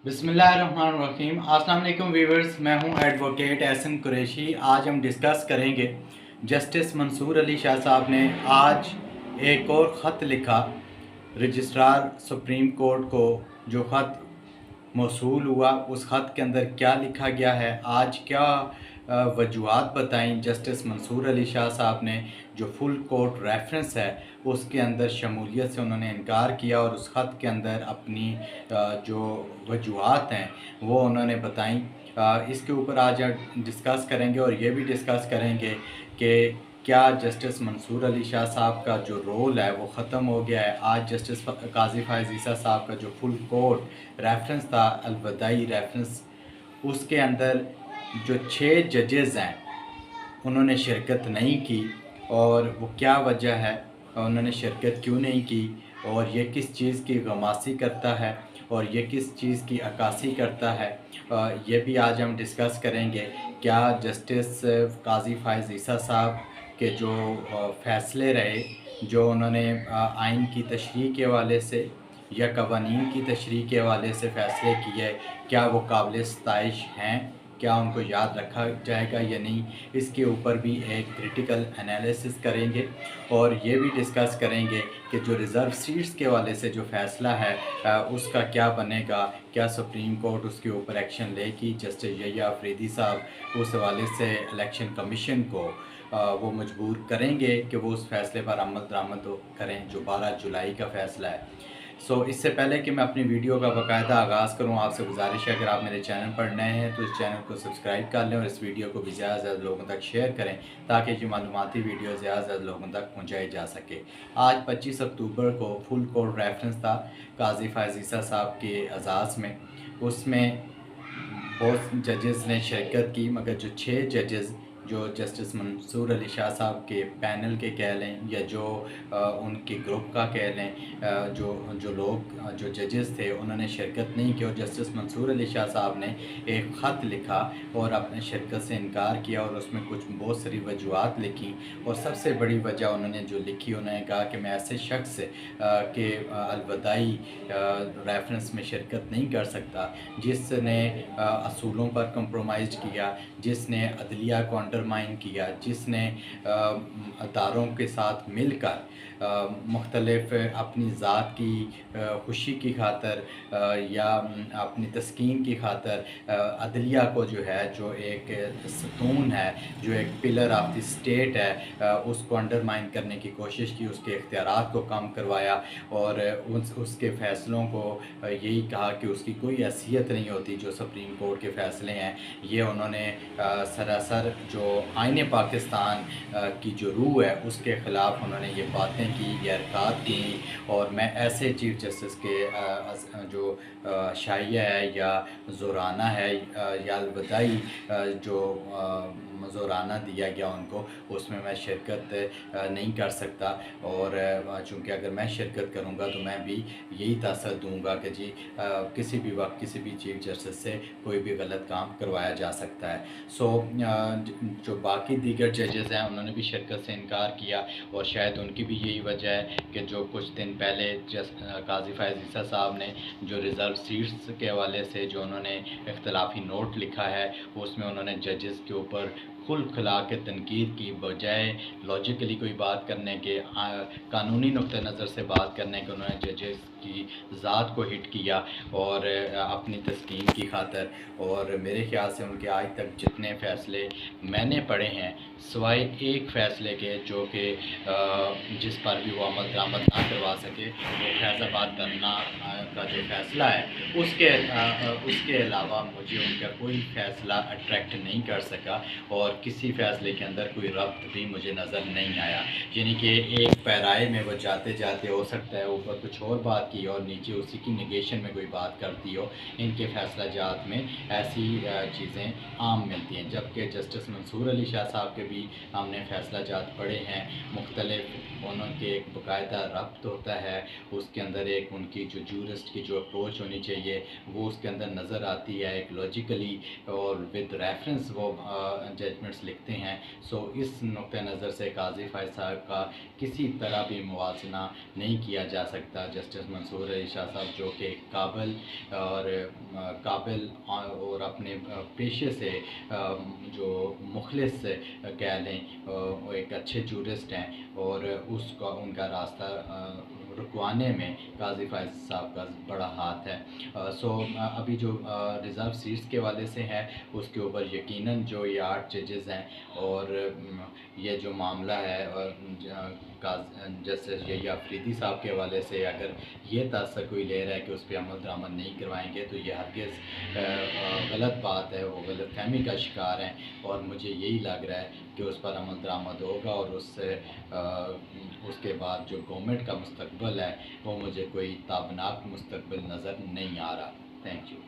बिस्मिल्लाहिर्रहमानिर्रहीम। अस्सलाम वालेकुम व्यूवर्स, मैं हूं एडवोकेट एहसन कुरैशी। आज हम डिस्कस करेंगे जस्टिस मंसूर अली शाह साहब ने आज एक और ख़त लिखा रजिस्ट्रार सुप्रीम कोर्ट को। जो ख़त मौसूल हुआ उस ख़त के अंदर क्या लिखा गया है, आज क्या वजूहात बताई जस्टिस मंसूर अली शाह साहब ने। जो फुल कोर्ट रेफरेंस है उसके अंदर शमूलियत से उन्होंने इनकार किया और उस ख़त के अंदर अपनी जो वजूहात हैं वो उन्होंने बताई। इसके ऊपर आज डिस्कस करेंगे और ये भी डिस्कस करेंगे कि क्या जस्टिस मंसूर अली शाह साहब का जो रोल है वो ख़त्म हो गया है। आज जस्टिस काजी फ़ाइज़ ईसा साहब का जो फुल कोर्ट रेफरेंस था, अलवदाई रेफरेंस, उसके अंदर जो 6 जजेज़ हैं उन्होंने शिरकत नहीं की। और वो क्या वजह है, उन्होंने शिरकत क्यों नहीं की, और ये किस चीज़ की गमासी करता है और ये किस चीज़ की अक्कासी करता है, ये भी आज हम डिस्कस करेंगे। क्या जस्टिस काजी फ़ाइज़ ईसा साहब के जो फ़ैसले रहे, जो उन्होंने आइन की तशरीह के हवाले से या कवानीन की तशरीह के हवाले से फ़ैसले किए, क्या वो काबिल सताइश हैं, क्या उनको याद रखा जाएगा या नहीं, इसके ऊपर भी एक क्रिटिकल एनालिसिस करेंगे। और ये भी डिस्कस करेंगे कि जो रिज़र्व सीट्स के हवाले से जो फ़ैसला है उसका क्या बनेगा, क्या सुप्रीम कोर्ट उसके ऊपर एक्शन लेगी। जस्टिस यहिया अफरीदी साहब उस हवाले से इलेक्शन कमीशन को वो मजबूर करेंगे कि वो उस फ़ैसले पर अमल दरामद करें जो 12 जुलाई का फ़ैसला है। इससे पहले कि मैं अपनी वीडियो का बाकायदा आगाज़ करूं, आपसे गुजारिश है अगर आप मेरे चैनल पर नए हैं तो इस चैनल को सब्सक्राइब कर लें और इस वीडियो को भी ज़्यादा से ज़्यादा लोगों तक शेयर करें ताकि ये मालूमाती वीडियो ज़्यादा से ज़्यादा लोगों तक पहुंचाई जा सके। आज 25 अक्टूबर को फुल कोर्ट रेफरेंस था काजी फ़ाइज़ ईसा साहब के एजाज़ में। उसमें बहुत जजेस ने शिरकत की, मगर जो 6 जजेस जो जस्टिस मंसूर अली शाह साहब के पैनल के कह लें या जो उनके ग्रुप का कह लें, जो जो लोग जो जजेस थे उन्होंने शिरकत नहीं की। और जस्टिस मंसूर अली शाह साहब ने एक ख़त लिखा और अपने शिरकत से इनकार किया और उसमें कुछ बहुत सारी वजूहत लिखी। और सबसे बड़ी वजह उन्होंने जो लिखी, उन्होंने कहा कि मैं ऐसे शख्स के अलवदाई रेफरेंस में शिरकत नहीं कर सकता जिसने असूलों पर कंप्रोमाइज़ किया, जिसने अदलिया को अंडरमाइन किया, जिसने अदारों के साथ मिलकर मुख्तलिफ अपनी ज़ात की खुशी की खातर या अपनी तस्कीन की खातर अदलिया को जो है, जो एक सतून है, जो एक पिलर ऑफ द स्टेट है, उसको अंडरमाइन करने की कोशिश की, उसके इख्तियारात को कम करवाया और उसके फ़ैसलों को यही कहा कि उसकी कोई हैसियत नहीं होती। जो सुप्रीम कोर्ट के फ़ैसले हैं ये उन्होंने सरासर जो आईन पाकिस्तान की जो रूह है उसके ख़िलाफ़ उन्होंने ये बातें की, ये हरकत की। और मैं ऐसे चीफ़ जस्टिस के जो शाइया है या ज़ोराना है या अलवदाई जो ज़ोराना दिया गया उनको, उसमें मैं शिरकत नहीं कर सकता। और चूँकि अगर मैं शिरकत करूँगा तो मैं भी यही तासर दूँगा कि जी किसी भी वक्त किसी भी चीफ़ जस्टिस से कोई भी गलत काम करवाया जा सकता है। जो बाकी दीगर जजेज़ हैं उन्होंने भी शिरकत से इनकार किया और शायद उनकी भी यही वजह है कि जो कुछ दिन पहले काजी फ़ाइज़ ईसा साहब ने जो रिज़र्व सीट्स के हवाले से जो उन्होंने इख्तलाफी नोट लिखा है उसमें उन्होंने जजेस के ऊपर खुल खिला के तनकीद की, बजाय लॉजिकली कोई बात करने के, कानूनी नुक्ते नज़र से बात करने के, उन्होंने जजेस की ज़ात को हिट किया और अपनी तस्कीन की खातर। और मेरे ख्याल से उनके आज तक जितने फ़ैसले मैंने पढ़े हैं सिवाय एक फ़ैसले के जो कि जिस पर भी वो अमल दरामद ना करवा सके, वो फैज़ाबाद धरना का जो फ़ैसला है उसके अलावा मुझे उनका कोई फ़ैसला अट्रैक्ट नहीं कर सका और किसी फ़ैसले के अंदर कोई रब्त भी मुझे नज़र नहीं आया। यानी कि एक पैराए में वो जाते जाते हो सकता है ऊपर कुछ और बात की और नीचे उसी की निगेशन में कोई बात करती हो। इनके फ़ैसला जात में ऐसी चीज़ें आम मिलती हैं, जबकि जस्टिस मंसूर अली शाह साहब के भी हमने फ़ैसला जात पढ़े हैं। मुख्तलिफ उनके एक बाकायदा रब्त होता है, उसके अंदर एक उनकी जो जूरिस्ट की जो अप्रोच होनी चाहिए वो उसके अंदर नज़र आती है, एक लॉजिकली और विद रेफरेंस वो जजमेंट्स लिखते हैं। इस नुक्ते नज़र से काजी फ़ाइज़ साहब का किसी तरह भी मुवाजना नहीं किया जा सकता जस्टिस منصور علی شاہ صاحب جو کہ قابل اور اپنے پیشے سے جو مخلص کہہ لیں وہ ایک اچھے جورسٹ ہیں، اور ان کا راستہ رکوانے میں قاضی فائز صاحب کا بڑا ہاتھ ہے۔ ابھی جو ریزرو سیٹس کے والے سے ہے اس کے اوپر یقیناً جو یہ 8 ججز ہیں، اور یہ جو معاملہ ہے جسٹس یحییٰ آفریدی صاحب کے حوالے سے اگر یہ تاثر کوئی لے رہا ہے کہ اس پہ عمل درآمد نہیں کروائیں گے تو یہ ہرگز غلط بات ہے، وہ غلط فہمی کا شکار ہیں، اور مجھے یہی لگ رہا ہے کہ اس پر عمل درآمد ہوگا، اور اس کے بعد جو گورنمنٹ کا مستقبل ہے وہ مجھے کوئی تابناک مستقبل نظر نہیں آ رہا۔ Thank you.